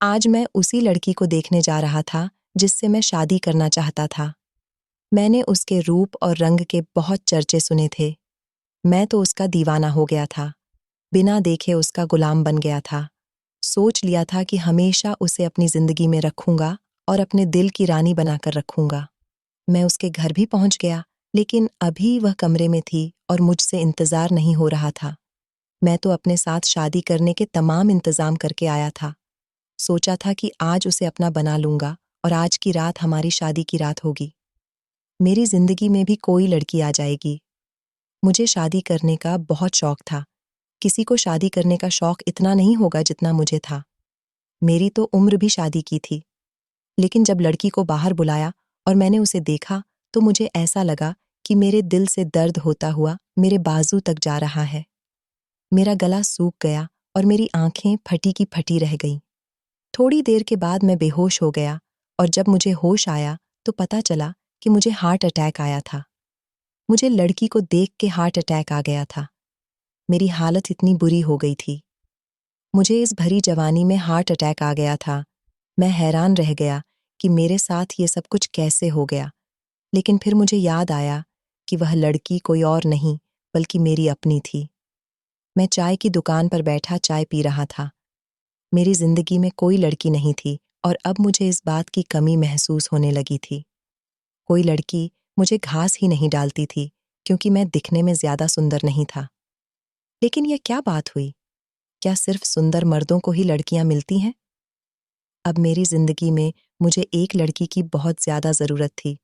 आज मैं उसी लड़की को देखने जा रहा था जिससे मैं शादी करना चाहता था। मैंने उसके रूप और रंग के बहुत चर्चे सुने थे। मैं तो उसका दीवाना हो गया था। बिना देखे उसका गुलाम बन गया था। सोच लिया था कि हमेशा उसे अपनी जिंदगी में रखूंगा और अपने दिल की रानी बनाकर रखूंगा। मैं उसके घर भी पहुंच गया, लेकिन अभी वह कमरे में थी और मुझसे इंतजार नहीं हो रहा था। मैं तो अपने साथ शादी करने के तमाम इंतजाम करके आया था। सोचा था कि आज उसे अपना बना लूंगा और आज की रात हमारी शादी की रात होगी। मेरी जिंदगी में भी कोई लड़की आ जाएगी। मुझे शादी करने का बहुत शौक था। किसी को शादी करने का शौक इतना नहीं होगा जितना मुझे था। मेरी तो उम्र भी शादी की थी। लेकिन जब लड़की को बाहर बुलाया और मैंने उसे देखा, तो मुझे ऐसा लगा कि मेरे दिल से दर्द होता हुआ मेरे बाजू तक जा रहा है। मेरा गला सूख गया और मेरी आंखें फटी की फटी रह गईं। थोड़ी देर के बाद मैं बेहोश हो गया और जब मुझे होश आया तो पता चला कि मुझे हार्ट अटैक आया था। मुझे लड़की को देख के हार्ट अटैक आ गया था। मेरी हालत इतनी बुरी हो गई थी। मुझे इस भरी जवानी में हार्ट अटैक आ गया था। मैं हैरान रह गया कि मेरे साथ ये सब कुछ कैसे हो गया। लेकिन फिर मुझे याद आया कि वह लड़की कोई और नहीं बल्कि मेरी अपनी थी। मैं चाय की दुकान पर बैठा चाय पी रहा था। मेरी जिंदगी में कोई लड़की नहीं थी और अब मुझे इस बात की कमी महसूस होने लगी थी। कोई लड़की मुझे घास ही नहीं डालती थी क्योंकि मैं दिखने में ज्यादा सुंदर नहीं था। लेकिन यह क्या बात हुई? क्या सिर्फ सुंदर मर्दों को ही लड़कियां मिलती हैं? अब मेरी जिंदगी में मुझे एक लड़की की बहुत ज्यादा जरूरत थी।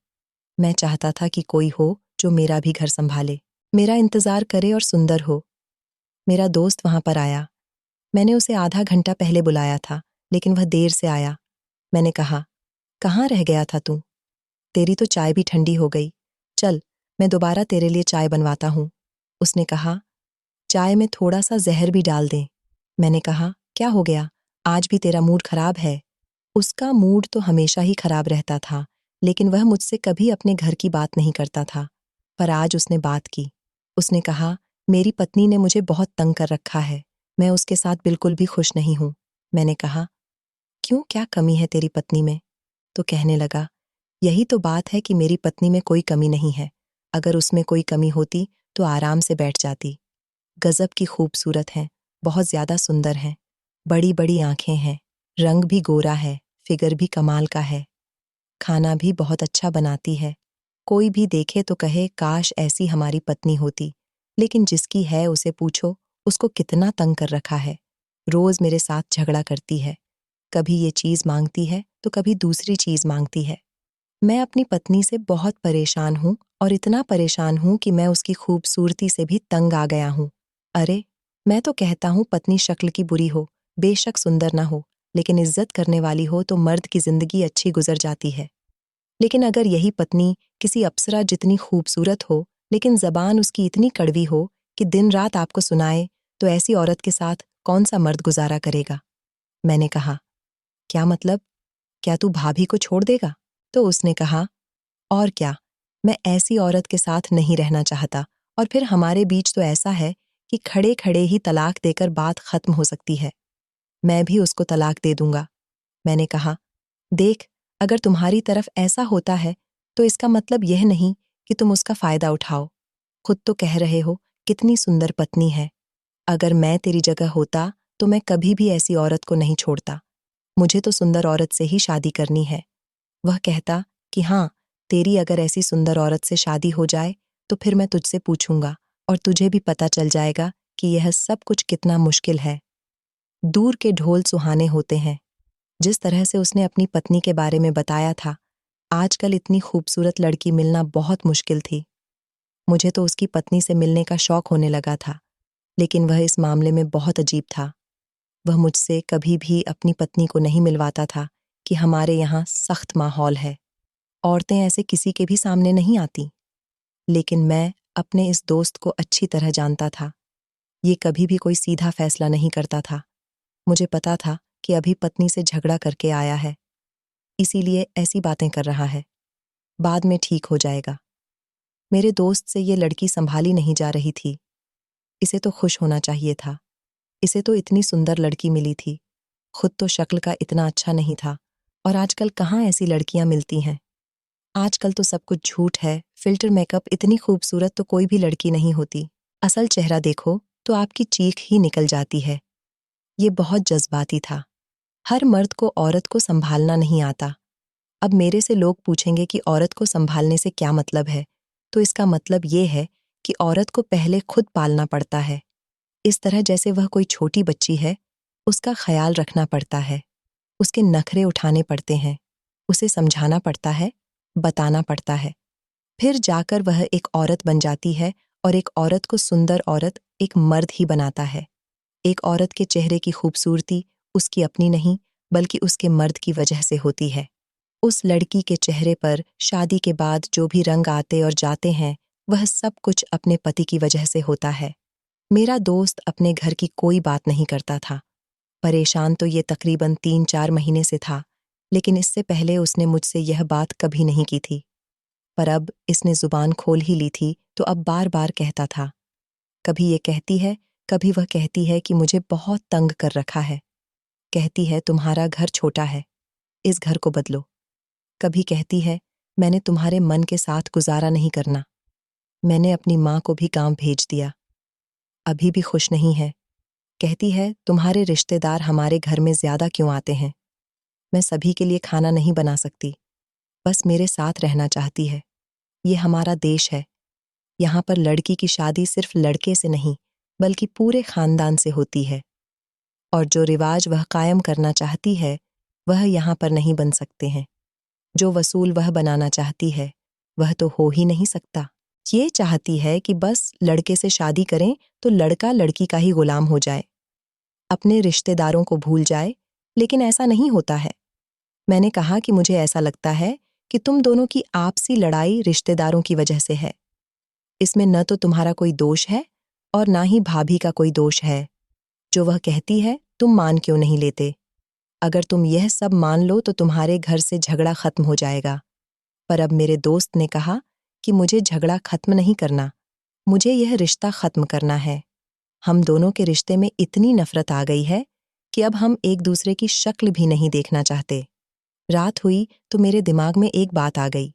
मैं चाहता था कि कोई हो जो मेरा भी घर संभाले, मेरा इंतजार करे और सुंदर हो। मेरा दोस्त वहां पर आया। मैंने उसे आधा घंटा पहले बुलाया था, लेकिन वह देर से आया। मैंने कहा, कहाँ रह गया था तू? तेरी तो चाय भी ठंडी हो गई। चल, मैं दोबारा तेरे लिए चाय बनवाता हूँ। उसने कहा, चाय में थोड़ा सा जहर भी डाल दें। मैंने कहा, क्या हो गया? आज भी तेरा मूड खराब है? उसका मूड तो हमेशा ही खराब रहता था, लेकिन वह मुझसे कभी अपने घर की बात नहीं करता था। पर आज उसने बात की। उसने कहा, मेरी पत्नी ने मुझे बहुत तंग कर रखा है। मैं उसके साथ बिल्कुल भी खुश नहीं हूँ। मैंने कहा, क्यों, क्या कमी है तेरी पत्नी में? तो कहने लगा, यही तो बात है कि मेरी पत्नी में कोई कमी नहीं है। अगर उसमें कोई कमी होती तो आराम से बैठ जाती। गजब की खूबसूरत है, बहुत ज्यादा सुंदर है। बड़ी बड़ी आंखें हैं, रंग भी गोरा है, फिगर भी कमाल का है। खाना भी बहुत अच्छा बनाती है। कोई भी देखे तो कहे काश ऐसी हमारी पत्नी होती। लेकिन जिसकी है उसे पूछो, उसको कितना तंग कर रखा है। रोज मेरे साथ झगड़ा करती है। कभी ये चीज मांगती है तो कभी दूसरी चीज मांगती है। मैं अपनी पत्नी से बहुत परेशान हूँ और इतना परेशान हूँ कि मैं उसकी खूबसूरती से भी तंग आ गया हूँ। अरे, मैं तो कहता हूँ पत्नी शक्ल की बुरी हो, बेशक सुंदर ना हो, लेकिन इज्जत करने वाली हो तो मर्द की जिंदगी अच्छी गुजर जाती है। लेकिन अगर यही पत्नी किसी अप्सरा जितनी खूबसूरत हो, लेकिन जबान उसकी इतनी कड़वी हो कि दिन रात आपको सुनाए, तो ऐसी औरत के साथ कौन सा मर्द गुजारा करेगा? मैंने कहा, क्या मतलब? क्या तू भाभी को छोड़ देगा? तो उसने कहा, और क्या, मैं ऐसी औरत के साथ नहीं रहना चाहता। और फिर हमारे बीच तो ऐसा है कि खड़े खड़े ही तलाक देकर बात खत्म हो सकती है। मैं भी उसको तलाक दे दूंगा। मैंने कहा, देख, अगर तुम्हारी तरफ ऐसा होता है तो इसका मतलब यह नहीं कि तुम उसका फायदा उठाओ। खुद तो कह रहे हो कितनी सुंदर पत्नी है। अगर मैं तेरी जगह होता तो मैं कभी भी ऐसी औरत को नहीं छोड़ता। मुझे तो सुंदर औरत से ही शादी करनी है। वह कहता कि हाँ, तेरी अगर ऐसी सुंदर औरत से शादी हो जाए तो फिर मैं तुझसे पूछूंगा और तुझे भी पता चल जाएगा कि यह सब कुछ कितना मुश्किल है। दूर के ढोल सुहाने होते हैं। जिस तरह से उसने अपनी पत्नी के बारे में बताया था, आजकल इतनी खूबसूरत लड़की मिलना बहुत मुश्किल थी। मुझे तो उसकी पत्नी से मिलने का शौक होने लगा था, लेकिन वह इस मामले में बहुत अजीब था। वह मुझसे कभी भी अपनी पत्नी को नहीं मिलवाता था कि हमारे यहाँ सख्त माहौल है, औरतें ऐसे किसी के भी सामने नहीं आती। लेकिन मैं अपने इस दोस्त को अच्छी तरह जानता था। ये कभी भी कोई सीधा फैसला नहीं करता था। मुझे पता था कि अभी पत्नी से झगड़ा करके आया है, इसीलिए ऐसी बातें कर रहा है। बाद में ठीक हो जाएगा। मेरे दोस्त से ये लड़की संभाली नहीं जा रही थी। इसे तो खुश होना चाहिए था। इसे तो इतनी सुंदर लड़की मिली थी। खुद तो शक्ल का इतना अच्छा नहीं था, और आजकल कहाँ ऐसी लड़कियां मिलती हैं। आजकल तो सब कुछ झूठ है, फिल्टर मेकअप, इतनी खूबसूरत तो कोई भी लड़की नहीं होती। असल चेहरा देखो तो आपकी चीख ही निकल जाती है। ये बहुत जज्बाती था। हर मर्द को औरत को संभालना नहीं आता। अब मेरे से लोग पूछेंगे कि औरत को संभालने से क्या मतलब है, तो इसका मतलब ये है कि औरत को पहले खुद पालना पड़ता है। इस तरह जैसे वह कोई छोटी बच्ची है, उसका ख्याल रखना पड़ता है, उसके नखरे उठाने पड़ते हैं, उसे समझाना पड़ता है, बताना पड़ता है। फिर जाकर वह एक औरत बन जाती है, और एक औरत को सुंदर औरत एक मर्द ही बनाता है। एक औरत के चेहरे की खूबसूरती उसकी अपनी नहीं, बल्कि उसके मर्द की वजह से होती है। उस लड़की के चेहरे पर शादी के बाद जो भी रंग आते और जाते हैं, वह सब कुछ अपने पति की वजह से होता है। मेरा दोस्त अपने घर की कोई बात नहीं करता था। परेशान तो ये तकरीबन 3-4 महीने से था, लेकिन इससे पहले उसने मुझसे यह बात कभी नहीं की थी। पर अब इसने जुबान खोल ही ली थी, तो अब बार-बार कहता था। कभी ये कहती है, कभी वह कहती है कि मुझे बहुत तंग कर रखा है। कहती है तुम्हारा घर छोटा है, इस घर को बदलो। कभी कहती है मैंने तुम्हारे मन के साथ गुजारा नहीं करना। मैंने अपनी माँ को भी गांव भेज दिया, अभी भी खुश नहीं है। कहती है तुम्हारे रिश्तेदार हमारे घर में ज्यादा क्यों आते हैं। मैं सभी के लिए खाना नहीं बना सकती, बस मेरे साथ रहना चाहती है। ये हमारा देश है, यहाँ पर लड़की की शादी सिर्फ लड़के से नहीं, बल्कि पूरे खानदान से होती है, और जो रिवाज वह कायम करना चाहती है, वह यहाँ पर नहीं बन सकते हैं। जो वसूल वह बनाना चाहती है, वह तो हो ही नहीं सकता। ये चाहती है कि बस लड़के से शादी करें तो लड़का लड़की का ही गुलाम हो जाए, अपने रिश्तेदारों को भूल जाए, लेकिन ऐसा नहीं होता है। मैंने कहा कि मुझे ऐसा लगता है कि तुम दोनों की आपसी लड़ाई रिश्तेदारों की वजह से है। इसमें न तो तुम्हारा कोई दोष है और ना ही भाभी का कोई दोष है। जो वह कहती है तुम मान क्यों नहीं लेते? अगर तुम यह सब मान लो तो तुम्हारे घर से झगड़ा खत्म हो जाएगा। पर अब मेरे दोस्त ने कहा कि मुझे झगड़ा खत्म नहीं करना, मुझे यह रिश्ता खत्म करना है। हम दोनों के रिश्ते में इतनी नफरत आ गई है कि अब हम एक दूसरे की शक्ल भी नहीं देखना चाहते। रात हुई तो मेरे दिमाग में एक बात आ गई।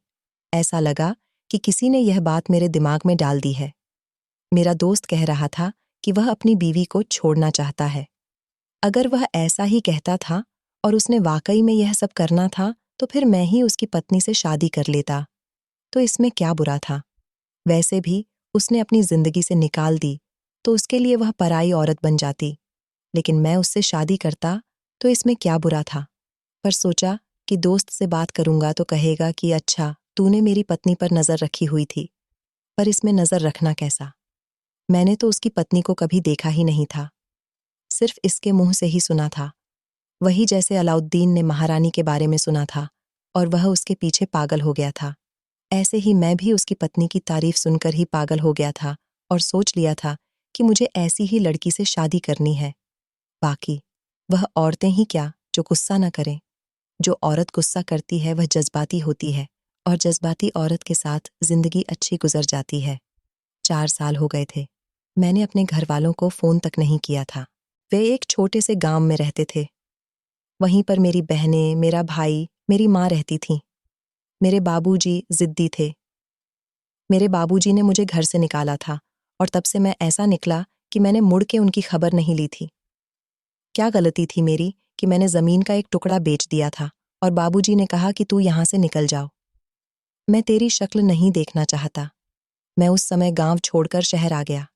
ऐसा लगा कि किसी ने यह बात मेरे दिमाग में डाल दी है। मेरा दोस्त कह रहा था कि वह अपनी बीवी को छोड़ना चाहता है। अगर वह ऐसा ही कहता था और उसने वाकई में यह सब करना था, तो फिर मैं ही उसकी पत्नी से शादी कर लेता। तो इसमें क्या बुरा था? वैसे भी उसने अपनी जिंदगी से निकाल दी, तो उसके लिए वह पराई औरत बन जाती। लेकिन मैं उससे शादी करता, तो इसमें क्या बुरा था? पर सोचा कि दोस्त से बात करूंगा तो कहेगा कि अच्छा, तूने मेरी पत्नी पर नजर रखी हुई थी। पर इसमें नजर रखना कैसा? मैंने तो उसकी पत्नी को कभी देखा ही नहीं था, सिर्फ इसके मुंह से ही सुना था। वही जैसे अलाउद्दीन ने महारानी के बारे में सुना था और वह उसके पीछे पागल हो गया था, ऐसे ही मैं भी उसकी पत्नी की तारीफ सुनकर ही पागल हो गया था और सोच लिया था कि मुझे ऐसी ही लड़की से शादी करनी है। बाकी वह औरतें ही क्या जो गुस्सा न करें। जो औरत गुस्सा करती है वह जज्बाती होती है, और जज्बाती औरत के साथ जिंदगी अच्छी गुजर जाती है। 4 साल हो गए थे। मैंने अपने घर वालों को फोन तक नहीं किया था। वे एक छोटे से गांव में रहते थे। वहीं पर मेरी बहनें, मेरा भाई, मेरी माँ रहती थीं। मेरे बाबूजी जिद्दी थे। मेरे बाबूजी ने मुझे घर से निकाला था, और तब से मैं ऐसा निकला कि मैंने मुड़ के उनकी खबर नहीं ली थी। क्या गलती थी मेरी कि मैंने जमीन का एक टुकड़ा बेच दिया था और बाबूजी ने कहा कि तू यहाँ से निकल जाओ। मैं तेरी शक्ल नहीं देखना चाहता। मैं उस समय गांव छोड़कर शहर आ गया।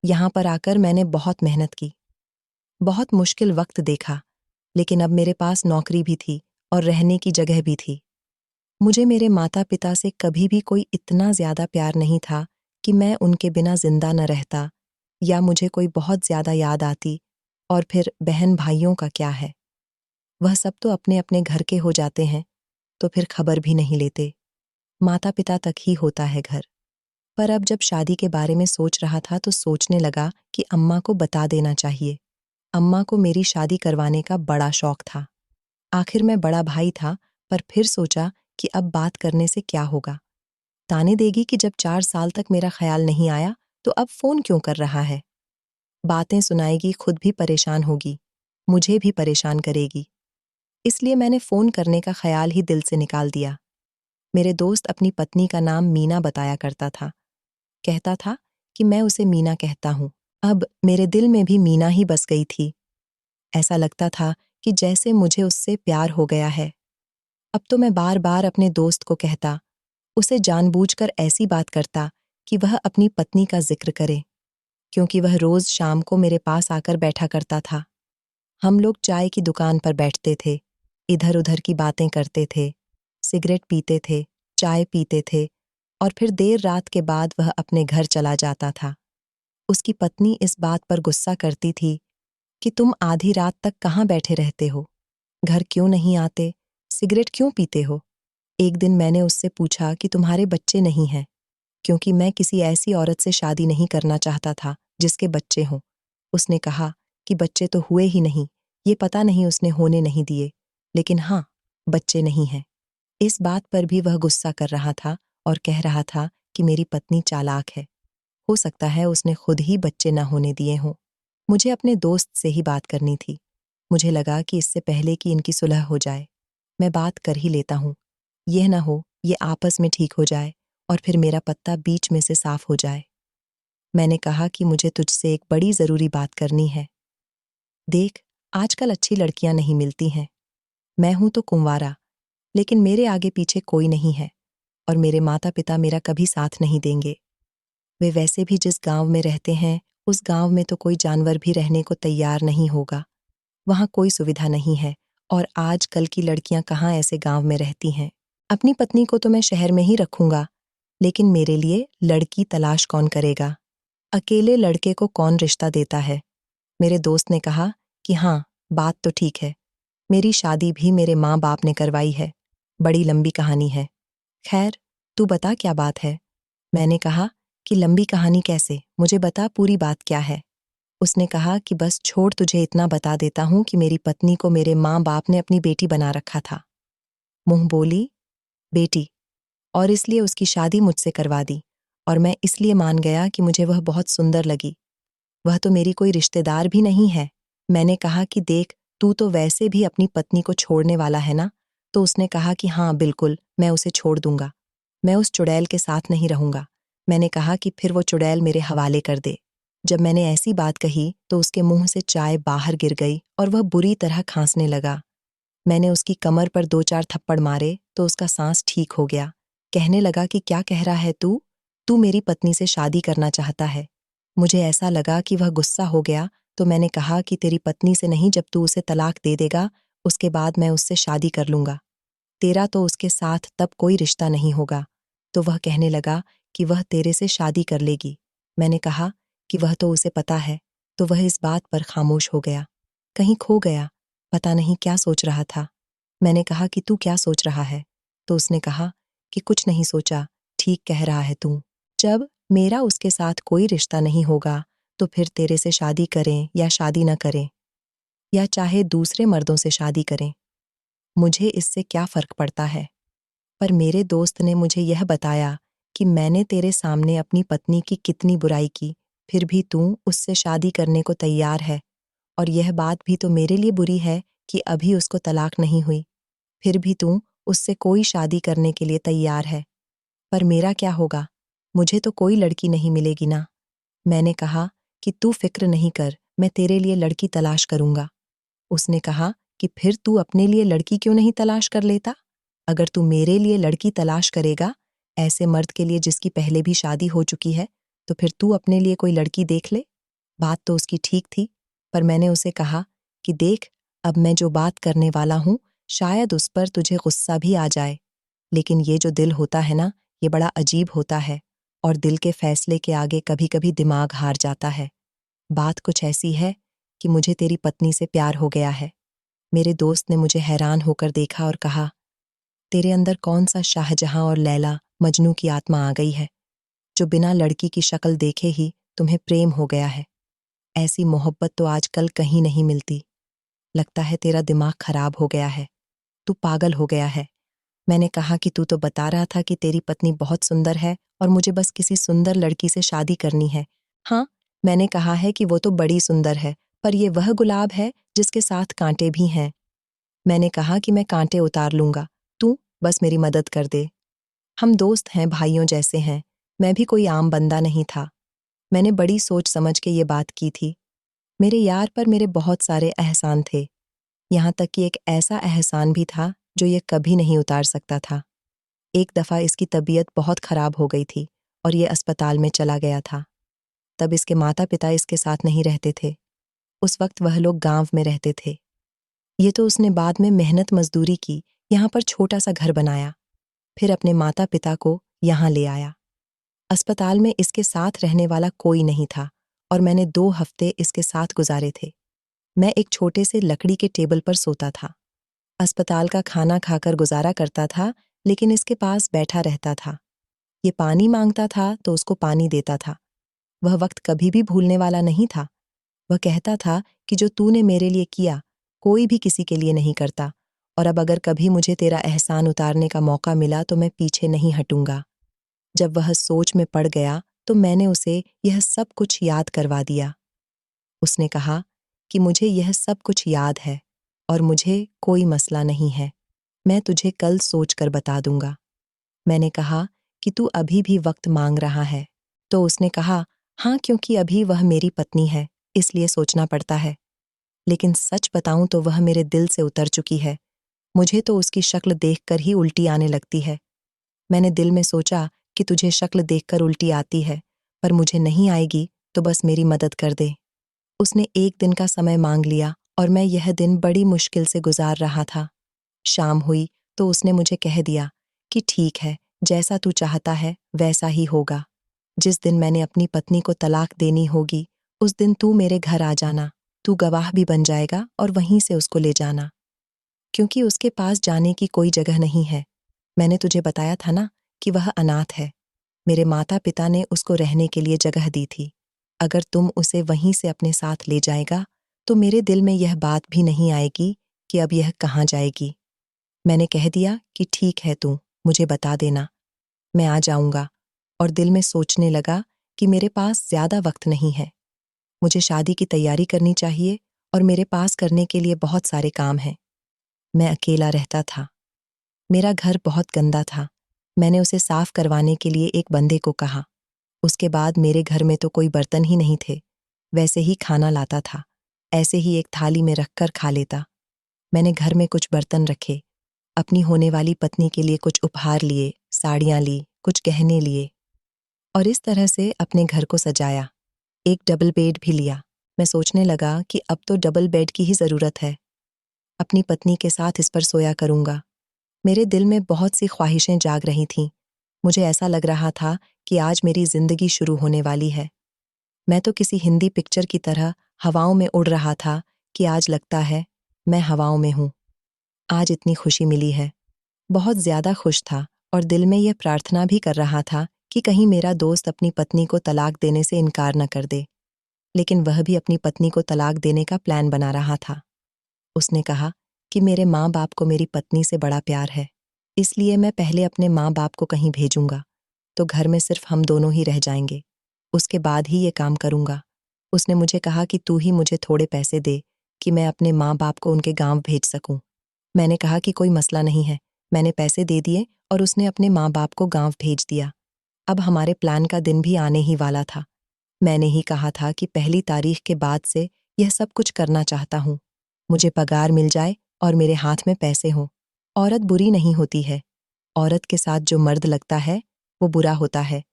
यहाँ पर आकर मैंने बहुत मेहनत की, बहुत मुश्किल वक्त देखा, लेकिन अब मेरे पास नौकरी भी थी और रहने की जगह भी थी। मुझे मेरे माता पिता से कभी भी कोई इतना ज्यादा प्यार नहीं था कि मैं उनके बिना जिंदा न रहता, या मुझे कोई बहुत ज्यादा याद आती। और फिर बहन भाइयों का क्या है, वह सब तो अपने अपने घर के हो जाते हैं, तो फिर खबर भी नहीं लेते। माता पिता तक ही होता है घर। पर अब जब शादी के बारे में सोच रहा था तो सोचने लगा कि अम्मा को बता देना चाहिए। अम्मा को मेरी शादी करवाने का बड़ा शौक था। आखिर मैं बड़ा भाई था, पर फिर सोचा कि अब बात करने से क्या होगा। ताने देगी कि जब 4 साल तक मेरा ख्याल नहीं आया तो अब फोन क्यों कर रहा है। बातें सुनाएगी, खुद भी परेशान होगी। मुझे भी परेशान करेगी। इसलिए मैंने फ़ोन करने का ख्याल ही दिल से निकाल दिया। मेरे दोस्त अपनी पत्नी का नाम मीना बताया करता था। कहता था कि मैं उसे मीना कहता हूँ। अब मेरे दिल में भी मीना ही बस गई थी। ऐसा लगता था कि जैसे मुझे उससे प्यार हो गया है। अब तो मैं बार-बार अपने दोस्त को कहता, उसे जानबूझकर ऐसी बात करता कि वह अपनी पत्नी का ज़िक्र करे, क्योंकि वह रोज़ शाम को मेरे पास आकर बैठा करता था। हम लोग चाय की दुकान पर बैठते थे, इधर-उधर की बातें करते थे, सिगरेट पीते थे, चाय पीते थे और फिर देर रात के बाद वह अपने घर चला जाता था। उसकी पत्नी इस बात पर गुस्सा करती थी कि तुम आधी रात तक कहाँ बैठे रहते हो? घर क्यों नहीं आते? सिगरेट क्यों पीते हो? एक दिन मैंने उससे पूछा कि तुम्हारे बच्चे नहीं हैं, क्योंकि मैं किसी ऐसी औरत से शादी नहीं करना चाहता था जिसके बच्चे हों। उसने कहा कि बच्चे तो हुए ही नहीं, ये पता नहीं उसने होने नहीं दिए, लेकिन हाँ, बच्चे नहीं हैं। इस बात पर भी वह गुस्सा कर रहा था और कह रहा था कि मेरी पत्नी चालाक है। हो सकता है उसने खुद ही बच्चे न होने दिए हों। मुझे अपने दोस्त से ही बात करनी थी। मुझे लगा कि इससे पहले कि इनकी सुलह हो जाए, मैं बात कर ही लेता हूँ। यह ना हो ये आपस में ठीक हो जाए और फिर मेरा पत्ता बीच में से साफ हो जाए। मैंने कहा कि मुझे तुझसे एक बड़ी ज़रूरी बात करनी है। देख, आजकल अच्छी लड़कियां नहीं मिलती हैं। मैं हूं तो कुंवारा, लेकिन मेरे आगे पीछे कोई नहीं है और मेरे माता पिता मेरा कभी साथ नहीं देंगे। वे वैसे भी जिस गांव में रहते हैं, उस गांव में तो कोई जानवर भी रहने को तैयार नहीं होगा। वहां कोई सुविधा नहीं है और आजकल की लड़कियां कहाँ ऐसे गांव में रहती हैं। अपनी पत्नी को तो मैं शहर में ही रखूंगा, लेकिन मेरे लिए लड़की तलाश कौन करेगा? अकेले लड़के को कौन रिश्ता देता है? मेरे दोस्त ने कहा कि हाँ, बात तो ठीक है। मेरी शादी भी मेरे माँ बाप ने करवाई है। बड़ी लंबी कहानी है। खैर, तू बता क्या बात है? मैंने कहा कि लंबी कहानी कैसे? मुझे बता पूरी बात क्या है? उसने कहा कि बस छोड़, तुझे इतना बता देता हूँ कि मेरी पत्नी को मेरे माँ बाप ने अपनी बेटी बना रखा था। मुंह बोली, बेटी, और इसलिए उसकी शादी मुझसे करवा दी और मैं इसलिए मान गया कि मुझे वह बहुत सुंदर लगी। वह तो मेरी कोई रिश्तेदार भी नहीं है। मैंने कहा कि देख, तू तो वैसे भी अपनी पत्नी को छोड़ने वाला है ना? तो उसने कहा कि हाँ बिल्कुल, मैं उसे छोड़ दूंगा। मैं उस चुड़ैल के साथ नहीं रहूंगा। मैंने कहा कि फिर वो चुड़ैल मेरे हवाले कर दे। जब मैंने ऐसी बात कही तो उसके मुंह से चाय बाहर गिर गई और वह बुरी तरह खांसने लगा। मैंने उसकी कमर पर 2-4 थप्पड़ मारे तो उसका सांस ठीक हो गया। कहने लगा कि क्या कह रहा है तू? तू मेरी पत्नी से शादी करना चाहता है। मुझे ऐसा लगा कि वह गुस्सा हो गया, तो मैंने कहा कि तेरी पत्नी से नहीं, जब तू उसे तलाक दे देगा, उसके बाद मैं उससे शादी कर लूंगा। तेरा तो उसके साथ तब कोई रिश्ता नहीं होगा। तो वह कहने लगा कि वह तेरे से शादी कर लेगी। मैंने कहा कि वह तो उसे पता है, तो वह इस बात पर खामोश हो गया। कहीं खो गया, पता नहीं क्या सोच रहा था। मैंने कहा कि तू क्या सोच रहा है? तो उसने कहा कि कुछ नहीं सोचा, ठीक कह रहा है तू। जब मेरा उसके साथ कोई रिश्ता नहीं होगा, तो फिर तेरे से शादी करें या शादी न करें, या चाहे दूसरे मर्दों से शादी करें, मुझे इससे क्या फ़र्क पड़ता है? पर मेरे दोस्त ने मुझे यह बताया कि मैंने तेरे सामने अपनी पत्नी की कितनी बुराई की, फिर भी तू उससे शादी करने को तैयार है, और यह बात भी तो मेरे लिए बुरी है कि अभी उसको तलाक नहीं हुई, फिर भी तू उससे कोई शादी करने के लिए तैयार है। पर मेरा क्या होगा? मुझे तो कोई लड़की नहीं मिलेगी ना। मैंने कहा कि तू फ़िक्र नहीं कर, मैं तेरे लिए लड़की तलाश करूंगा। उसने कहा कि फिर तू अपने लिए लड़की क्यों नहीं तलाश कर लेता? अगर तू मेरे लिए लड़की तलाश करेगा, ऐसे मर्द के लिए जिसकी पहले भी शादी हो चुकी है, तो फिर तू अपने लिए कोई लड़की देख ले। बात तो उसकी ठीक थी, पर मैंने उसे कहा कि देख, अब मैं जो बात करने वाला हूँ, शायद उस पर तुझे गुस्सा भी आ जाए, लेकिन ये जो दिल होता है ना, ये बड़ा अजीब होता है, और दिल के फैसले के आगे कभी-कभी दिमाग हार जाता है। बात कुछ ऐसी है कि मुझे तेरी पत्नी से प्यार हो गया है। मेरे दोस्त ने मुझे हैरान होकर देखा और कहा, तेरे अंदर कौन सा शाहजहां और लैला मजनू की आत्मा आ गई है, जो बिना लड़की की शक्ल देखे ही तुम्हें प्रेम हो गया है? ऐसी मोहब्बत तो आजकल कहीं नहीं मिलती। लगता है तेरा दिमाग खराब हो गया है, तू पागल हो गया है। मैंने कहा कि तू तो बता रहा था कि तेरी पत्नी बहुत सुंदर है और मुझे बस किसी सुंदर लड़की से शादी करनी है। हाँ, मैंने कहा है कि वो तो बड़ी सुंदर है, पर ये वह गुलाब है जिसके साथ कांटे भी हैं। मैंने कहा कि मैं कांटे उतार लूंगा, तू बस मेरी मदद कर दे। हम दोस्त हैं, भाइयों जैसे हैं। मैं भी कोई आम बंदा नहीं था। मैंने बड़ी सोच समझ के ये बात की थी। मेरे यार पर मेरे बहुत सारे एहसान थे। यहाँ तक कि एक ऐसा एहसान भी था जो ये कभी नहीं उतार सकता था। एक दफ़ा इसकी तबीयत बहुत ख़राब हो गई थी और ये अस्पताल में चला गया था। तब इसके माता पिता इसके साथ नहीं रहते थे। उस वक्त वह लोग गांव में रहते थे। ये तो उसने बाद में मेहनत मजदूरी की, यहाँ पर छोटा सा घर बनाया, फिर अपने माता पिता को यहाँ ले आया। अस्पताल में इसके साथ रहने वाला कोई नहीं था और मैंने 2 हफ्ते इसके साथ गुजारे थे। मैं एक छोटे से लकड़ी के टेबल पर सोता था। अस्पताल का खाना खाकर गुजारा करता था, लेकिन इसके पास बैठा रहता था। ये पानी मांगता था तो उसको पानी देता था। वह वक्त कभी भी भूलने वाला नहीं था। वह कहता था कि जो तूने मेरे लिए किया, कोई भी किसी के लिए नहीं करता, और अब अगर कभी मुझे तेरा एहसान उतारने का मौका मिला तो मैं पीछे नहीं हटूंगा। जब वह सोच में पड़ गया तो मैंने उसे यह सब कुछ याद करवा दिया। उसने कहा कि मुझे यह सब कुछ याद है और मुझे कोई मसला नहीं है, मैं तुझे कल सोच कर बता दूंगा। मैंने कहा कि तू अभी भी वक्त मांग रहा है। तो उसने कहा, हाँ, क्योंकि अभी वह मेरी पत्नी है, इसलिए सोचना पड़ता है। लेकिन सच बताऊं तो वह मेरे दिल से उतर चुकी है। मुझे तो उसकी शक्ल देखकर ही उल्टी आने लगती है। मैंने दिल में सोचा कि तुझे शक्ल देखकर उल्टी आती है, पर मुझे नहीं आएगी, तो बस मेरी मदद कर दे। उसने एक दिन का समय मांग लिया और मैं यह दिन बड़ी मुश्किल से गुजार रहा था। शाम हुई तो उसने मुझे कह दिया कि ठीक है, जैसा तू चाहता है वैसा ही होगा। जिस दिन मैंने अपनी पत्नी को तलाक देनी होगी, उस दिन तू मेरे घर आ जाना। तू गवाह भी बन जाएगा और वहीं से उसको ले जाना, क्योंकि उसके पास जाने की कोई जगह नहीं है। मैंने तुझे बताया था ना कि वह अनाथ है। मेरे माता पिता ने उसको रहने के लिए जगह दी थी। अगर तुम उसे वहीं से अपने साथ ले जाएगा तो मेरे दिल में यह बात भी नहीं आएगी कि अब यह कहाँ जाएगी। मैंने कह दिया कि ठीक है, तू मुझे बता देना, मैं आ जाऊंगा। और दिल में सोचने लगा कि मेरे पास ज्यादा वक्त नहीं है। मुझे शादी की तैयारी करनी चाहिए और मेरे पास करने के लिए बहुत सारे काम हैं। मैं अकेला रहता था। मेरा घर बहुत गंदा था। मैंने उसे साफ करवाने के लिए एक बंदे को कहा। उसके बाद मेरे घर में तो कोई बर्तन ही नहीं थे। वैसे ही खाना लाता था, ऐसे ही एक थाली में रखकर खा लेता। मैंने घर में कुछ बर्तन रखे, अपनी होने वाली पत्नी के लिए कुछ उपहार लिए, साड़ियाँ ली, कुछ गहने लिए, और इस तरह से अपने घर को सजाया। एक डबल बेड भी लिया। मैं सोचने लगा कि अब तो डबल बेड की ही ज़रूरत है। अपनी पत्नी के साथ इस पर सोया करूंगा। मेरे दिल में बहुत सी ख्वाहिशें जाग रही थीं। मुझे ऐसा लग रहा था कि आज मेरी जिंदगी शुरू होने वाली है। मैं तो किसी हिंदी पिक्चर की तरह हवाओं में उड़ रहा था कि आज लगता है मैं हवाओं में हूँ। आज इतनी खुशी मिली है। बहुत ज्यादा खुश था और दिल में यह प्रार्थना भी कर रहा था कि कहीं मेरा दोस्त अपनी पत्नी को तलाक देने से इनकार न कर दे। लेकिन वह भी अपनी पत्नी को तलाक देने का प्लान बना रहा था। उसने कहा कि मेरे माँ बाप को मेरी पत्नी से बड़ा प्यार है, इसलिए मैं पहले अपने माँ बाप को कहीं भेजूंगा, तो घर में सिर्फ हम दोनों ही रह जाएंगे। उसके बाद ही ये काम करूंगा। उसने मुझे कहा कि तू ही मुझे थोड़े पैसे दे कि मैं अपने माँ बाप को उनके गांव भेज सकूं। मैंने कहा कि कोई मसला नहीं है। मैंने पैसे दे दिए और उसने अपने माँ बाप को गांव भेज दिया। अब हमारे प्लान का दिन भी आने ही वाला था। मैंने ही कहा था कि 1 तारीख के बाद से यह सब कुछ करना चाहता हूँ। मुझे पगार मिल जाए और मेरे हाथ में पैसे हों। औरत बुरी नहीं होती है। औरत के साथ जो मर्द लगता है वो बुरा होता है,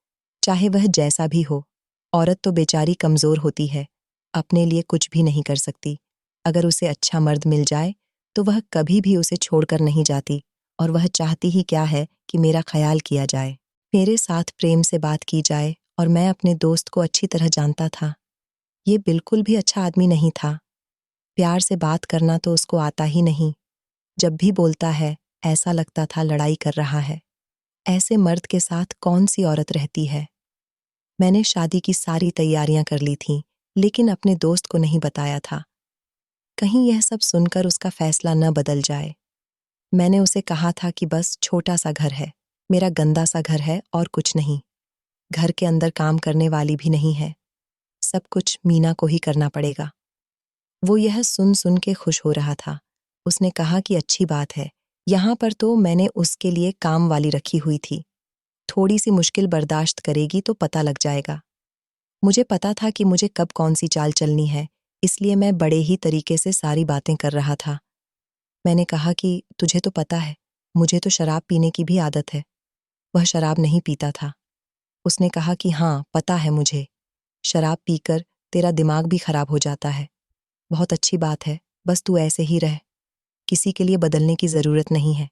चाहे वह जैसा भी हो। औरत तो बेचारी कमजोर होती है, अपने लिए कुछ भी नहीं कर सकती। अगर उसे अच्छा मर्द मिल जाए तो वह कभी भी उसे छोड़कर नहीं जाती, और वह चाहती ही क्या है कि मेरा ख्याल किया जाए, मेरे साथ प्रेम से बात की जाए। और मैं अपने दोस्त को अच्छी तरह जानता था। ये बिल्कुल भी अच्छा आदमी नहीं था। प्यार से बात करना तो उसको आता ही नहीं। जब भी बोलता है ऐसा लगता था लड़ाई कर रहा है। ऐसे मर्द के साथ कौन सी औरत रहती है। मैंने शादी की सारी तैयारियां कर ली थीं, लेकिन अपने दोस्त को नहीं बताया था। कहीं यह सब सुनकर उसका फैसला न बदल जाए। मैंने उसे कहा था कि बस छोटा सा घर है, मेरा गंदा सा घर है और कुछ नहीं। घर के अंदर काम करने वाली भी नहीं है। सब कुछ मीना को ही करना पड़ेगा। वो यह सुन सुन के खुश हो रहा था। उसने कहा कि अच्छी बात है, यहाँ पर तो मैंने उसके लिए काम वाली रखी हुई थी। थोड़ी सी मुश्किल बर्दाश्त करेगी तो पता लग जाएगा। मुझे पता था कि मुझे कब कौन सी चाल चलनी है, इसलिए मैं बड़े ही तरीके से सारी बातें कर रहा था। मैंने कहा कि तुझे तो पता है, मुझे तो शराब पीने की भी आदत है। वह शराब नहीं पीता था। उसने कहा कि हाँ, पता है मुझे। शराब पीकर तेरा दिमाग भी खराब हो जाता है। बहुत अच्छी बात है, बस तू ऐसे ही रह। किसी के लिए बदलने की ज़रूरत नहीं है।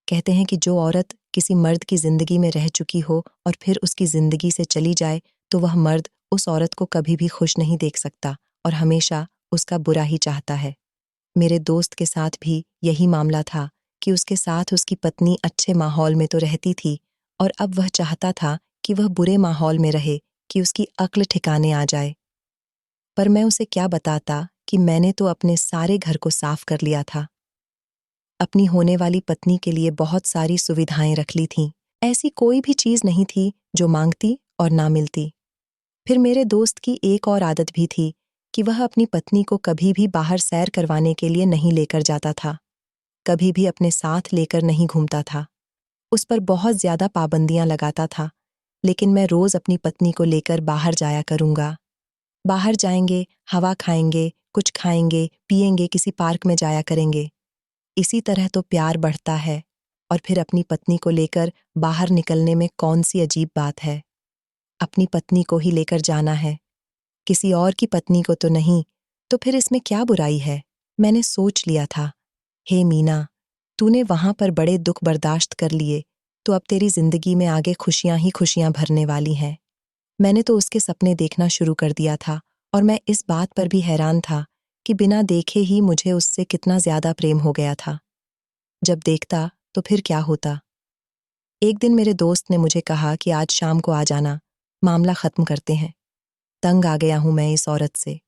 कहते हैं कि जो औरत किसी मर्द की ज़िंदगी में रह चुकी हो और फिर उसकी ज़िंदगी से चली जाए, तो वह मर्द उस औरत को कभी भी खुश नहीं देख सकता और हमेशा उसका बुरा ही चाहता है। मेरे दोस्त के साथ भी यही मामला था कि उसके साथ उसकी पत्नी अच्छे माहौल में तो रहती थी और अब वह चाहता था कि वह बुरे माहौल में रहे, कि उसकी अक्ल ठिकाने आ जाए। पर मैं उसे क्या बताता कि मैंने तो अपने सारे घर को साफ कर लिया था। अपनी होने वाली पत्नी के लिए बहुत सारी सुविधाएं रख ली थीं। ऐसी कोई भी चीज़ नहीं थी जो मांगती और ना मिलती। फिर मेरे दोस्त की एक और आदत भी थी कि वह अपनी पत्नी को कभी भी बाहर सैर करवाने के लिए नहीं लेकर जाता था, कभी भी अपने साथ लेकर नहीं घूमता था। उस पर बहुत ज़्यादा पाबंदियां लगाता था, लेकिन मैं रोज़ अपनी पत्नी को लेकर बाहर जाया करूँगा। बाहर जाएंगे, हवा खाएंगे, कुछ खाएंगे, पिएंगे, किसी पार्क में जाया करेंगे। इसी तरह तो प्यार बढ़ता है। और फिर अपनी पत्नी को लेकर बाहर निकलने में कौन सी अजीब बात है। अपनी पत्नी को ही लेकर जाना है, किसी और की पत्नी को तो नहीं, तो फिर इसमें क्या बुराई है। मैंने सोच लिया था, हे मीना, तूने वहां पर बड़े दुख बर्दाश्त कर लिए, तो अब तेरी जिंदगी में आगे खुशियां ही खुशियां भरने वाली हैं। मैंने तो उसके सपने देखना शुरू कर दिया था और मैं इस बात पर भी हैरान था कि बिना देखे ही मुझे उससे कितना ज्यादा प्रेम हो गया था। जब देखता तो फिर क्या होता। एक दिन मेरे दोस्त ने मुझे कहा कि आज शाम को आ जाना, मामला खत्म करते हैं। तंग आ गया हूं मैं इस औरत से।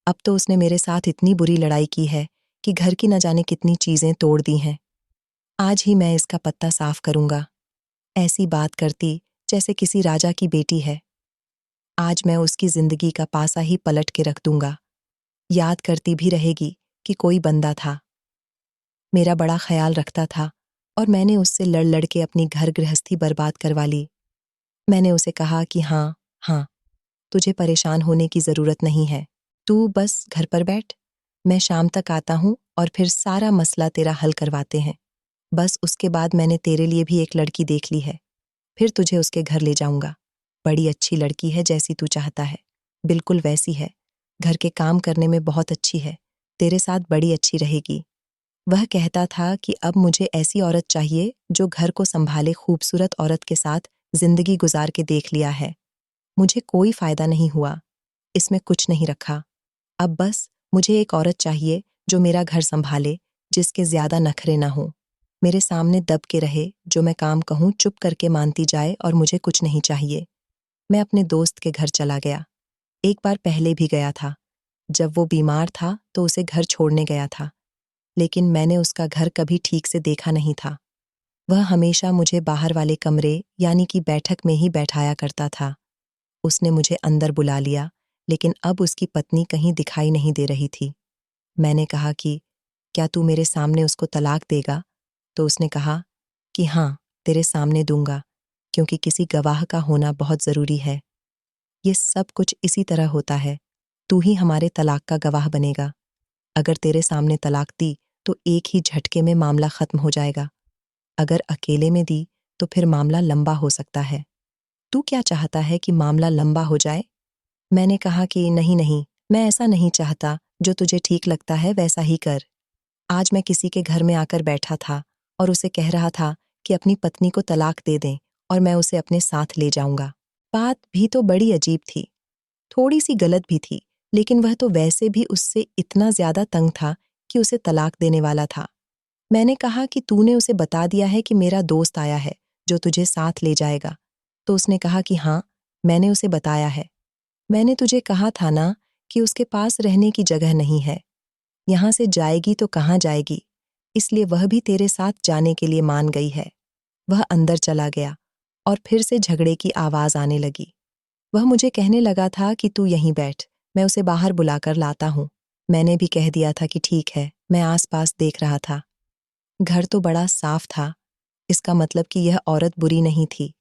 अब तो उसने मेरे साथ इतनी बुरी लड़ाई की है कि घर की न जाने कितनी चीजें तोड़ दी हैं। आज ही मैं इसका पत्ता साफ करूंगा। ऐसी बात करती जैसे किसी राजा की बेटी है। आज मैं उसकी जिंदगी का पासा ही पलट के रख दूंगा। याद करती भी रहेगी कि कोई बंदा था, मेरा बड़ा ख्याल रखता था, और मैंने उससे लड़ लड़ के अपनी घर गृहस्थी बर्बाद करवा ली। मैंने उसे कहा कि हाँ, हाँ, तुझे परेशान होने की ज़रूरत नहीं है। तू बस घर पर बैठ, मैं शाम तक आता हूँ और फिर सारा मसला तेरा हल करवाते हैं। बस उसके बाद मैंने तेरे लिए भी एक लड़की देख ली है, फिर तुझे उसके घर ले जाऊंगा। बड़ी अच्छी लड़की है, जैसी तू चाहता है, बिल्कुल वैसी है। घर के काम करने में बहुत अच्छी है, तेरे साथ बड़ी अच्छी रहेगी। वह कहता था कि अब मुझे ऐसी औरत चाहिए जो घर को संभाले। खूबसूरत औरत के साथ जिंदगी गुजार के देख लिया है, मुझे कोई फायदा नहीं हुआ, इसमें कुछ नहीं रखा। अब बस मुझे एक औरत चाहिए जो मेरा घर संभाले, जिसके ज्यादा नखरे ना हो, मेरे सामने दब के रहे, जो मैं काम कहूँ चुप करके मानती जाए और मुझे कुछ नहीं चाहिए। मैं अपने दोस्त के घर चला गया। एक बार पहले भी गया था, जब वो बीमार था तो उसे घर छोड़ने गया था, लेकिन मैंने उसका घर कभी ठीक से देखा नहीं था। वह हमेशा मुझे बाहर वाले कमरे यानी कि बैठक में ही बैठाया करता था। उसने मुझे अंदर बुला लिया, लेकिन अब उसकी पत्नी कहीं दिखाई नहीं दे रही थी। मैंने कहा कि क्या तू मेरे सामने उसको तलाक देगा? तो उसने कहा कि हाँ, तेरे सामने दूंगा, क्योंकि किसी गवाह का होना बहुत ज़रूरी है। ये सब कुछ इसी तरह होता है, तू ही हमारे तलाक का गवाह बनेगा। अगर तेरे सामने तलाक दी तो एक ही झटके में मामला खत्म हो जाएगा। अगर अकेले में दी तो फिर मामला लंबा हो सकता है। तू क्या चाहता है कि मामला लंबा हो जाए? मैंने कहा कि नहीं नहीं, मैं ऐसा नहीं चाहता, जो तुझे ठीक लगता है वैसा ही कर। आज मैं किसी के घर में आकर बैठा था और उसे कह रहा था कि अपनी पत्नी को तलाक दे दें और मैं उसे अपने साथ ले जाऊंगा। बात भी तो बड़ी अजीब थी, थोड़ी सी गलत भी थी, लेकिन वह तो वैसे भी उससे इतना ज्यादा तंग था कि उसे तलाक देने वाला था। मैंने कहा कि तूने उसे बता दिया है कि मेरा दोस्त आया है जो तुझे साथ ले जाएगा? तो उसने कहा कि हाँ, मैंने उसे बताया है। मैंने तुझे कहा था ना कि उसके पास रहने की जगह नहीं है, यहाँ से जाएगी तो कहाँ जाएगी, इसलिए वह भी तेरे साथ जाने के लिए मान गई है। वह अंदर चला गया और फिर से झगड़े की आवाज आने लगी। वह मुझे कहने लगा था कि तू यहीं बैठ, मैं उसे बाहर बुलाकर लाता हूँ। मैंने भी कह दिया था कि ठीक है। मैं आसपास देख रहा था। घर तो बड़ा साफ था। इसका मतलब कि यह औरत बुरी नहीं थी।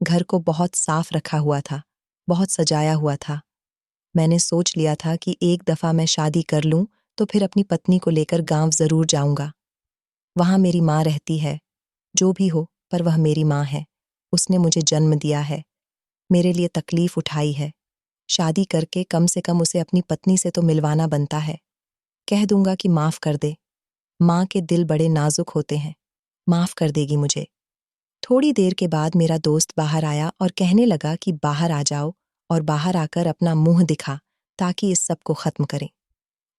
घर को बहुत साफ रखा हुआ था, बहुत सजाया हुआ था। मैंने सोच लिया था कि एक दफ़ा मैं शादी कर लूं तो फिर अपनी पत्नी को लेकर गांव ज़रूर जाऊंगा। वहां मेरी माँ रहती है। जो भी हो, पर वह मेरी माँ है। उसने मुझे जन्म दिया है, मेरे लिए तकलीफ उठाई है। शादी करके कम से कम उसे अपनी पत्नी से तो मिलवाना बनता है। कह दूंगा कि माफ कर दे। माँ के दिल बड़े नाजुक होते हैं। माफ कर देगी मुझे। थोड़ी देर के बाद मेरा दोस्त बाहर आया और कहने लगा कि बाहर आ जाओ और बाहर आकर अपना मुंह दिखा, ताकि इस सब को खत्म करें।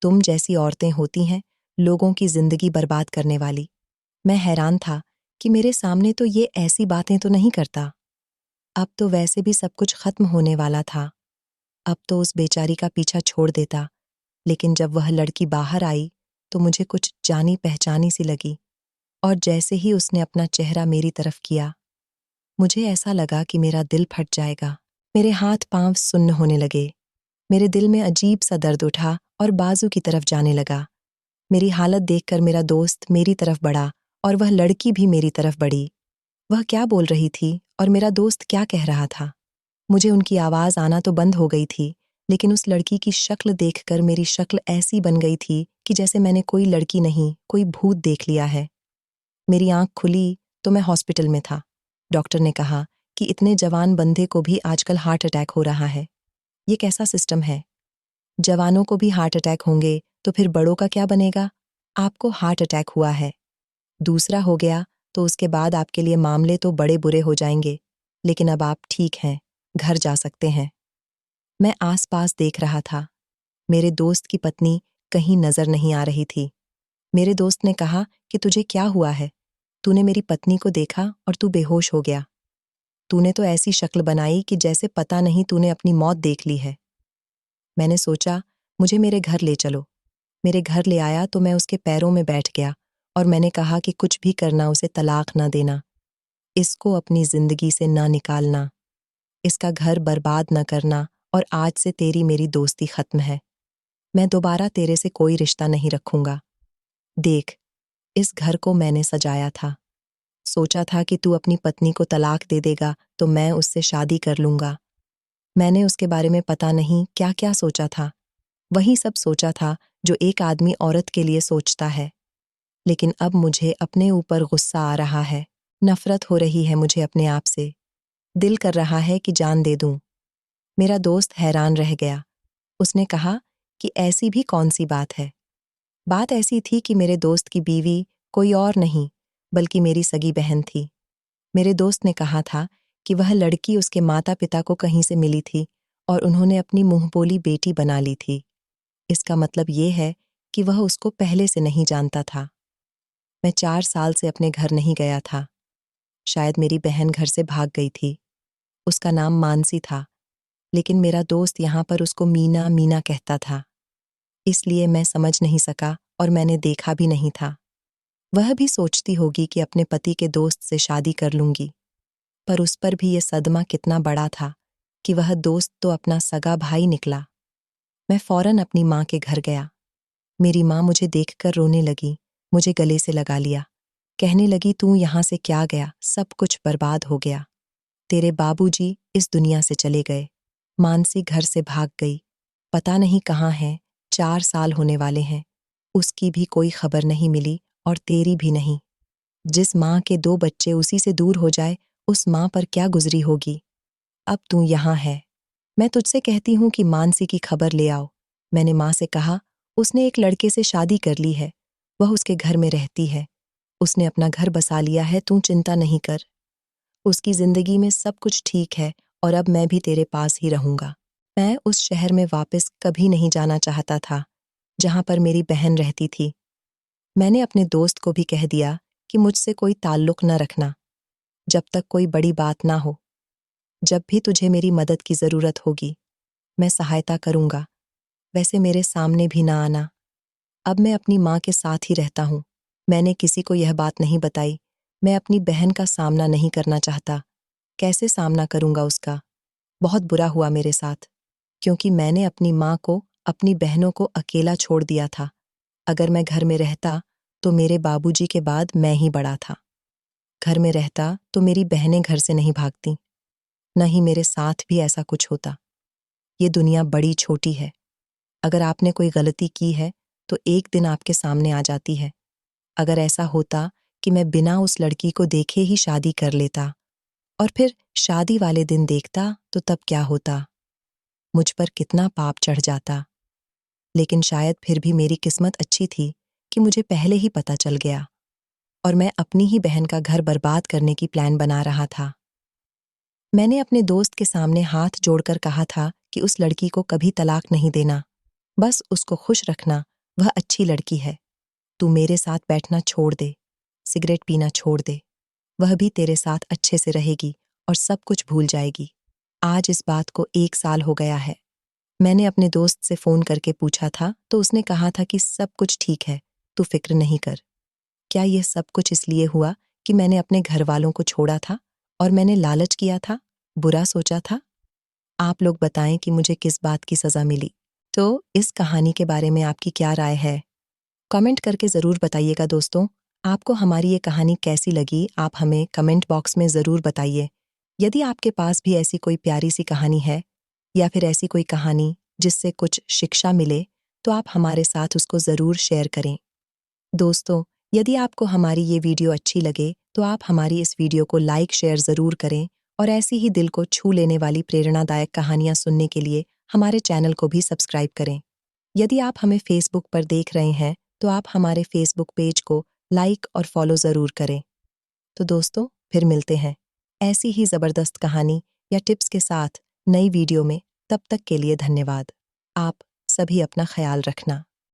तुम जैसी औरतें होती हैं, लोगों की जिंदगी बर्बाद करने वाली। मैं हैरान था कि मेरे सामने तो ये ऐसी बातें तो नहीं करता। अब तो वैसे भी सब कुछ खत्म होने वाला था। अब तो उस बेचारी का पीछा छोड़ देता। लेकिन जब वह लड़की बाहर आई तो मुझे कुछ जानी पहचानी सी लगी, और जैसे ही उसने अपना चेहरा मेरी तरफ किया, मुझे ऐसा लगा कि मेरा दिल फट जाएगा। मेरे हाथ पांव सुन्न होने लगे। मेरे दिल में अजीब सा दर्द उठा और बाजू की तरफ जाने लगा। मेरी हालत देखकर मेरा दोस्त मेरी तरफ बढ़ा और वह लड़की भी मेरी तरफ बढ़ी। वह क्या बोल रही थी और मेरा दोस्त क्या कह रहा था, मुझे उनकी आवाज़ आना तो बंद हो गई थी, लेकिन उस लड़की की शक्ल देखकर मेरी शक्ल ऐसी बन गई थी कि जैसे मैंने कोई लड़की नहीं, कोई भूत देख लिया है। मेरी आंख खुली तो मैं हॉस्पिटल में था। डॉक्टर ने कहा कि इतने जवान बंदे को भी आजकल हार्ट अटैक हो रहा है। ये कैसा सिस्टम है? जवानों को भी हार्ट अटैक होंगे तो फिर बड़ों का क्या बनेगा? आपको हार्ट अटैक हुआ है। दूसरा हो गया तो उसके बाद आपके लिए मामले तो बड़े बुरे हो जाएंगे, लेकिन अब आप ठीक हैं, घर जा सकते हैं। मैं आसपास देख रहा था। मेरे दोस्त की पत्नी कहीं नजर नहीं आ रही थी। मेरे दोस्त ने कहा कि तुझे क्या हुआ है? तूने मेरी पत्नी को देखा और तू बेहोश हो गया। तूने तो ऐसी शक्ल बनाई कि जैसे पता नहीं तूने अपनी मौत देख ली है। मैंने सोचा, मुझे मेरे घर ले चलो। मेरे घर ले आया तो मैं उसके पैरों में बैठ गया और मैंने कहा कि कुछ भी करना, उसे तलाक ना देना, इसको अपनी जिंदगी से ना निकालना, इसका घर बर्बाद न करना, और आज से तेरी मेरी दोस्ती खत्म है। मैं दोबारा तेरे से कोई रिश्ता नहीं रखूंगा। देख, इस घर को मैंने सजाया था। सोचा था कि तू अपनी पत्नी को तलाक दे देगा तो मैं उससे शादी कर लूंगा। मैंने उसके बारे में पता नहीं क्या क्या सोचा था। वही सब सोचा था जो एक आदमी औरत के लिए सोचता है। लेकिन अब मुझे अपने ऊपर गुस्सा आ रहा है। नफरत हो रही है मुझे अपने आप से। दिल कर रहा है कि जान दे दूं। मेरा दोस्त हैरान रह गया। उसने कहा कि ऐसी भी कौन सी बात है? बात ऐसी थी कि मेरे दोस्त की बीवी कोई और नहीं, बल्कि मेरी सगी बहन थी। मेरे दोस्त ने कहा था कि वह लड़की उसके माता पिता को कहीं से मिली थी और उन्होंने अपनी मुंहबोली बेटी बना ली थी। इसका मतलब ये है कि वह उसको पहले से नहीं जानता था। मैं 4 साल से अपने घर नहीं गया था। शायद मेरी बहन घर से भाग गई थी। उसका नाम मानसी था, लेकिन मेरा दोस्त यहाँ पर उसको मीना मीना कहता था। इसलिए मैं समझ नहीं सका और मैंने देखा भी नहीं था। वह भी सोचती होगी कि अपने पति के दोस्त से शादी कर लूंगी, पर उस पर भी ये सदमा कितना बड़ा था कि वह दोस्त तो अपना सगा भाई निकला। मैं फौरन अपनी माँ के घर गया। मेरी माँ मुझे देखकर रोने लगी, मुझे गले से लगा लिया। कहने लगी, तू यहाँ से क्या गया? सब कुछ बर्बाद हो गया। तेरे बाबूजी इस दुनिया से चले गए। मानसी घर से भाग गई, पता नहीं कहाँ है। 4 साल होने वाले हैं। उसकी भी कोई खबर नहीं मिली और तेरी भी नहीं। जिस माँ के 2 बच्चे उसी से दूर हो जाए, उस माँ पर क्या गुजरी होगी। अब तू यहाँ है। मैं तुझसे कहती हूँ कि मानसी की खबर ले आओ। मैंने माँ से कहा, उसने एक लड़के से शादी कर ली है। वह उसके घर में रहती है। उसने अपना घर बसा लिया है, तू चिंता नहीं कर। उसकी जिंदगी में सब कुछ ठीक है और अब मैं भी तेरे पास ही रहूंगा। मैं उस शहर में वापस कभी नहीं जाना चाहता था जहां पर मेरी बहन रहती थी। मैंने अपने दोस्त को भी कह दिया कि मुझसे कोई ताल्लुक न रखना जब तक कोई बड़ी बात ना हो। जब भी तुझे मेरी मदद की जरूरत होगी, मैं सहायता करूंगा। वैसे मेरे सामने भी ना आना। अब मैं अपनी माँ के साथ ही रहता हूँ। मैंने किसी को यह बात नहीं बताई। मैं अपनी बहन का सामना नहीं करना चाहता। कैसे सामना करूंगा उसका? बहुत बुरा हुआ मेरे साथ, क्योंकि मैंने अपनी माँ को अपनी बहनों को अकेला छोड़ दिया था। अगर मैं घर में रहता तो मेरे बाबूजी के बाद मैं ही बड़ा था। घर में रहता तो मेरी बहनें घर से नहीं भागती, न ही मेरे साथ भी ऐसा कुछ होता। ये दुनिया बड़ी छोटी है। अगर आपने कोई गलती की है तो एक दिन आपके सामने आ जाती है। अगर ऐसा होता कि मैं बिना उस लड़की को देखे ही शादी कर लेता और फिर शादी वाले दिन देखता तो तब क्या होता? मुझ पर कितना पाप चढ़ जाता। लेकिन शायद फिर भी मेरी किस्मत अच्छी थी कि मुझे पहले ही पता चल गया और मैं अपनी ही बहन का घर बर्बाद करने की प्लान बना रहा था। मैंने अपने दोस्त के सामने हाथ जोड़कर कहा था कि उस लड़की को कभी तलाक नहीं देना, बस उसको खुश रखना, वह अच्छी लड़की है। तू मेरे साथ बैठना छोड़ दे, सिगरेट पीना छोड़ दे, वह भी तेरे साथ अच्छे से रहेगी और सब कुछ भूल जाएगी। आज इस बात को 1 साल हो गया है। मैंने अपने दोस्त से फ़ोन करके पूछा था तो उसने कहा था कि सब कुछ ठीक है, तू फ़िक्र नहीं कर। क्या ये सब कुछ इसलिए हुआ कि मैंने अपने घर वालों को छोड़ा था और मैंने लालच किया था, बुरा सोचा था? आप लोग बताएं कि मुझे किस बात की सज़ा मिली। तो इस कहानी के बारे में आपकी क्या राय है? कमेंट करके ज़रूर बताइएगा दोस्तों। आपको हमारी ये कहानी कैसी लगी, आप हमें कमेंट बॉक्स में ज़रूर बताइए। यदि आपके पास भी ऐसी कोई प्यारी सी कहानी है या फिर ऐसी कोई कहानी जिससे कुछ शिक्षा मिले, तो आप हमारे साथ उसको ज़रूर शेयर करें। दोस्तों, यदि आपको हमारी ये वीडियो अच्छी लगे, तो आप हमारी इस वीडियो को लाइक शेयर ज़रूर करें और ऐसी ही दिल को छू लेने वाली प्रेरणादायक कहानियाँ सुनने के लिए हमारे चैनल को भी सब्सक्राइब करें। यदि आप हमें फेसबुक पर देख रहे हैं, तो आप हमारे फेसबुक पेज को लाइक और फॉलो ज़रूर करें। तो दोस्तों, फिर मिलते हैं ऐसी ही ज़बरदस्त कहानी या टिप्स के साथ नई वीडियो में। तब तक के लिए धन्यवाद। आप सभी अपना ख्याल रखना।